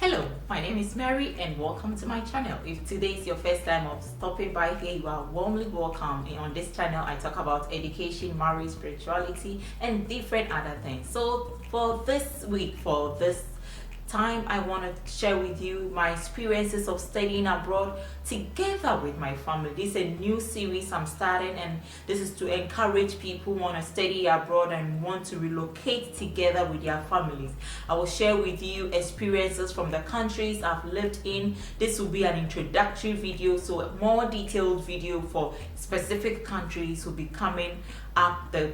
Hello, my name is Mary and welcome to my channel. If today is your first time of stopping by here, you are warmly welcome. And on this channel, I talk about education, marriage, spirituality, and different other things. So for this week, for this time, I want to share with you my experiences of studying abroad together with my family. This is a new series I'm starting, and this is to encourage people who want to study abroad and want to relocate together with their families. I will share with you experiences from the countries I've lived in. This will be an introductory video, so a more detailed video for specific countries will be coming up the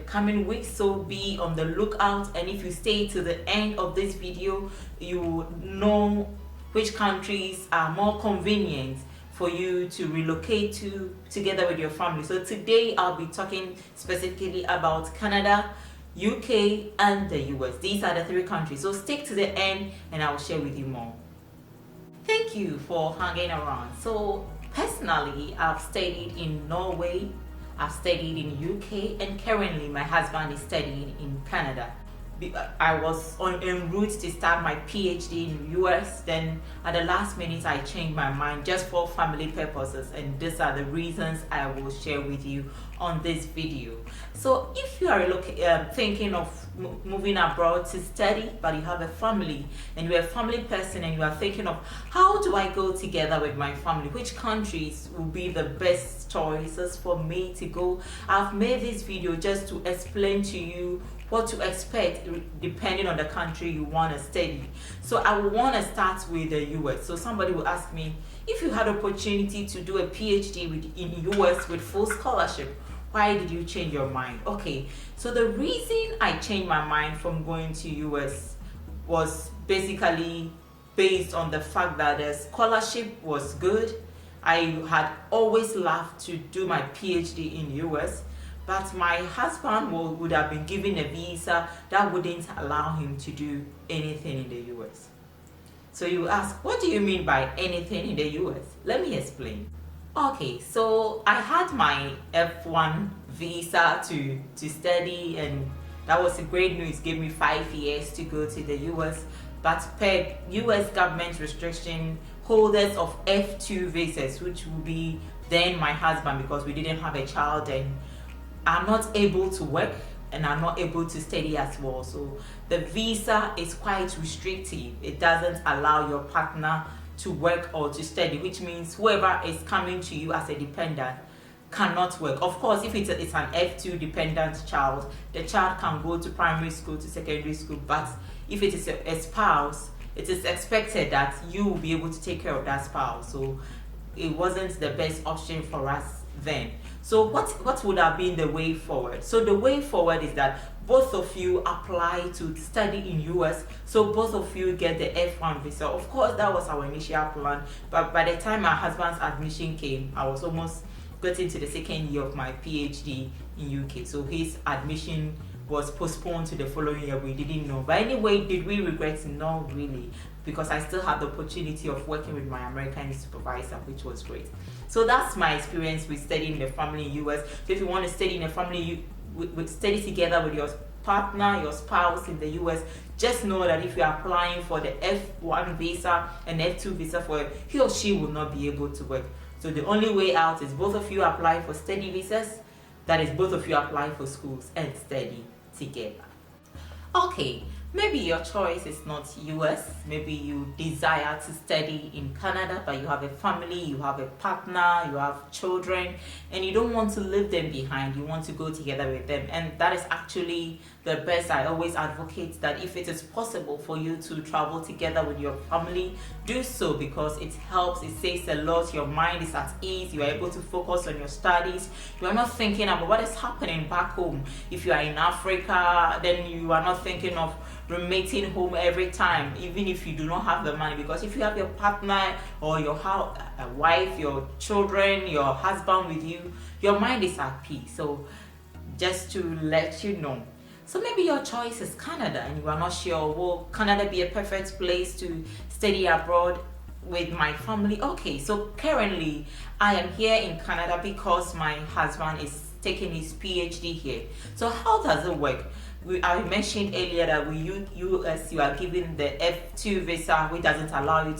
coming weeks, so be on the lookout. And if you stay to the end of this video, you will know which countries are more convenient for you to relocate to together with your family. So today I'll be talking specifically about Canada, UK, and the US. These are the three countries, so stick to the end and I'll share with you more. Thank you for hanging around. So personally, I've studied in Norway, I've studied in UK, and currently my husband is studying in Canada. I was en route to start my PhD in US, then at the last minute I changed my mind just for family purposes, and these are the reasons I will share with you on this video. So if you are thinking of moving abroad to study, but you have a family and you're a family person and you are thinking of how do I go together with my family, which countries will be the best choices for me to go, I've made this video just to explain to you what to expect depending on the country you want to study. So I will want to start with the US. So somebody will ask me, if you had opportunity to do a PhD in US with full scholarship, why did you change your mind? Okay, so the reason I changed my mind from going to US was basically based on the fact that the scholarship was good. I had always loved to do my PhD in US, but my husband would have been given a visa that wouldn't allow him to do anything in the US. So you ask, what do you mean by anything in the US? Let me explain. Okay, so I had my F1 visa to study, and that was a great news. It gave me 5 years to go to the US, but per US government restriction, holders of F2 visas, which will be then my husband, because we didn't have a child, and are not able to work and are not able to study as well. So the visa is quite restrictive. It doesn't allow your partner to work or to study, which means whoever is coming to you as a dependent cannot work. Of course, if it's an F2 dependent child, the child can go to primary school, to secondary school, but if it is a spouse, it is expected that you will be able to take care of that spouse. So it wasn't the best option for us then. So what would have been the way forward? So the way forward is that both of you apply to study in US, so both of you get the F1 visa. Of course, that was our initial plan, but by the time my husband's admission came, I was almost getting to the second year of my PhD in UK. So his admission was postponed to the following year. We didn't know. But anyway, did we regret? No, really, because I still had the opportunity of working with my American supervisor, which was great. So that's my experience with studying in the family in US. So if you want to study in a family, you study together with your partner, your spouse in the US, just know that if you're applying for the F1 visa and F2 visa for he or she will not be able to work. So the only way out is both of you apply for study visas. That is, both of you apply for schools and study together. Okay, maybe your choice is not US. Maybe you desire to study in Canada, but you have a family, you have a partner, you have children, and you don't want to leave them behind. You want to go together with them, and that is actually the best. I always advocate that if it is possible for you to travel together with your family, do so, because it helps, it saves a lot. Your mind is at ease, you are able to focus on your studies, you are not thinking about what is happening back home. If you are in Africa, then you are not thinking of remitting home every time, even if you do not have the money, because if you have your partner or your wife, your children, your husband with you, your mind is at peace. So just to let you know. So maybe your choice is Canada and you are not sure, will Canada be a perfect place to study abroad with my family? Okay, so currently I am here in Canada because my husband is taking his PhD here. So how does it work? I mentioned earlier that with US you are given the F2 visa, which doesn't allow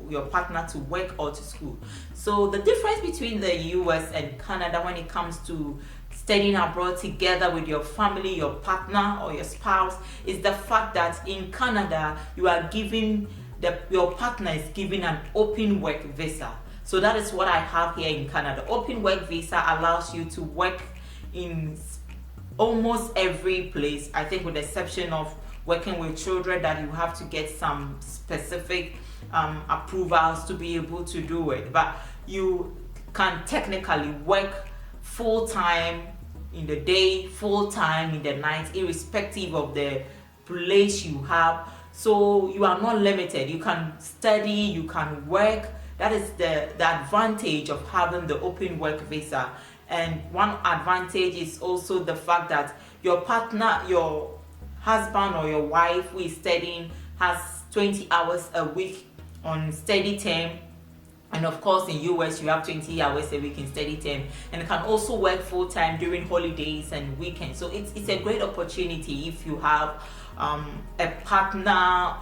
your partner to work or to school. So the difference between the US and Canada when it comes to studying abroad together with your family, your partner or your spouse, is the fact that in Canada you are given your partner is given an open work visa. So that is what I have here in Canada. Open work visa allows you to work in almost every place, I think, with the exception of working with children, that you have to get some specific approvals to be able to do it. But you can technically work full-time in the day, full-time in the night, irrespective of the place you have. So you are not limited. You can study, you can work. That is the advantage of having the open work visa. And one advantage is also the fact that your partner, your husband or your wife who is studying, has 20 hours a week on study term. And of course in US you have 20 hours a week in study term, and can also work full-time during holidays and weekends. So it's a great opportunity if you have a partner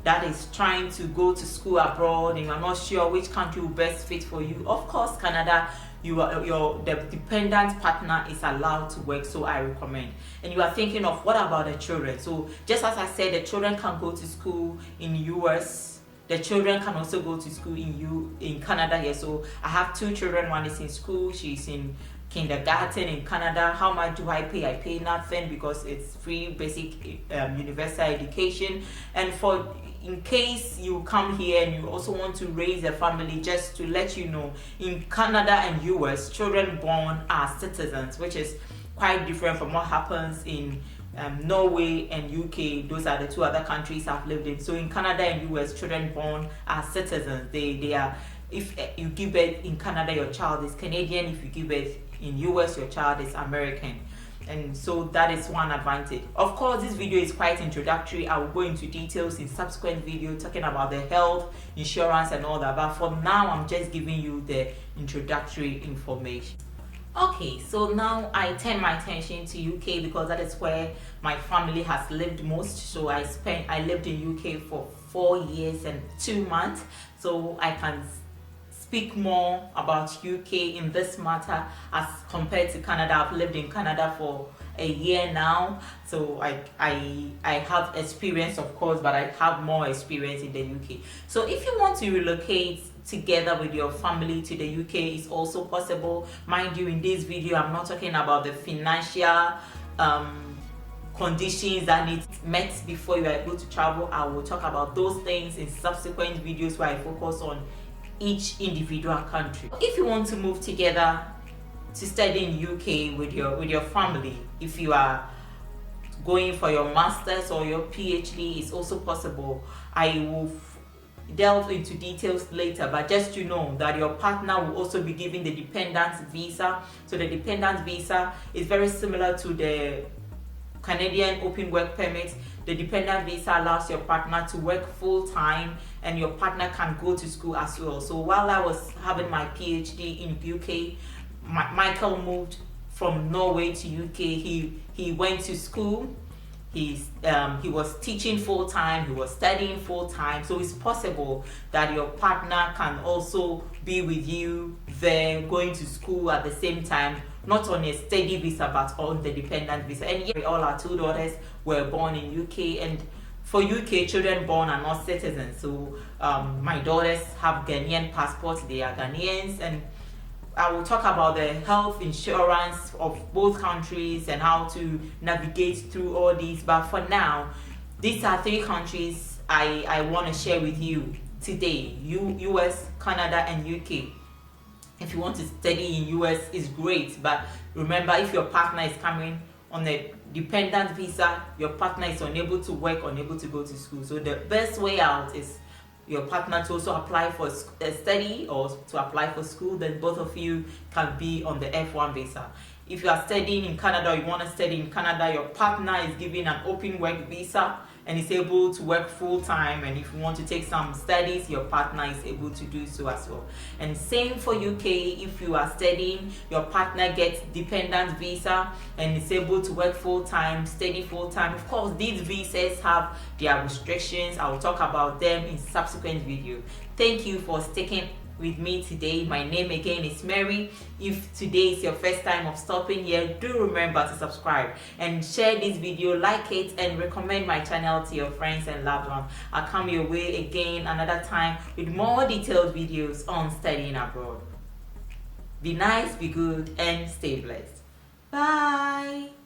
that is trying to go to school abroad and you're not sure which country will best fit for you. Of course, Canada, the dependent partner is allowed to work, so I recommend. And you are thinking of, what about the children? So just as I said, the children can go to school in US. The children can also go to school in Canada here. So I have 2 children. One is in school. She's in kindergarten in Canada. How much do I pay? I pay nothing because it's free basic universal education. And in case you come here and you also want to raise a family, just to let you know, in Canada and US, children born are citizens, which is quite different from what happens in Norway and UK. Those are the 2 other countries I've lived in. So in Canada and US, children born are citizens. They are, if you give birth in Canada, your child is Canadian. If you give birth in US, your child is American. And so that is one advantage. Of course, this video is quite introductory. I will go into details in subsequent video talking about the health insurance and all that, but for now I'm just giving you the introductory information. Okay, so now I turn my attention to UK because that is where my family has lived most. So I lived in UK for 4 years and 2 months, so I can speak more about UK in this matter as compared to Canada. I've lived in Canada for a year now, so I have experience, of course, but I have more experience in the UK. So if you want to relocate together with your family to the UK, is also possible. Mind you, in this video I'm not talking about the financial conditions that need met before you are able to travel. I will talk about those things in subsequent videos where I focus on each individual country. If you want to move together to study in UK with your family, if you are going for your master's or your PhD, it's also possible. I will delve into details later, but just to know that your partner will also be given the dependent visa. So the dependent visa is very similar to the Canadian open work permit. The dependent visa allows your partner to work full-time and your partner can go to school as well. So while I was having my PhD in UK, Michael moved from Norway to UK. He went to school. He was teaching full-time, he was studying full-time. So it's possible that your partner can also be with you there, going to school at the same time, not on a steady visa but on the dependent visa. And yeah, all our 2 daughters were born in UK, and for UK, children born are not citizens. So my daughters have Ghanaian passports, they are Ghanaians, and I will talk about the health insurance of both countries and how to navigate through all these. But for now, these are 3 countries I want to share with you today: US, Canada, and UK. If you want to study in US, it's great, but remember, if your partner is coming on a dependent visa, your partner is unable to work, unable to go to school. So the best way out is your partner to also apply for a study or to apply for school. Then both of you can be on the F1 visa. If you are studying in Canada or you want to study in Canada, your partner is given an open work visa and is able to work full-time, and if you want to take some studies, your partner is able to do so as well. And same for UK. If you are studying, your partner gets dependent visa and is able to work full-time, study full-time. Of course, these visas have their restrictions. I will talk about them in subsequent video. Thank you for sticking with me today. My name again is Mary. If today is your first time of stopping here, do remember to subscribe and share this video, like it, and recommend my channel to your friends and loved ones. I'll come your way again another time with more detailed videos on studying abroad. Be nice, be good, and stay blessed. Bye.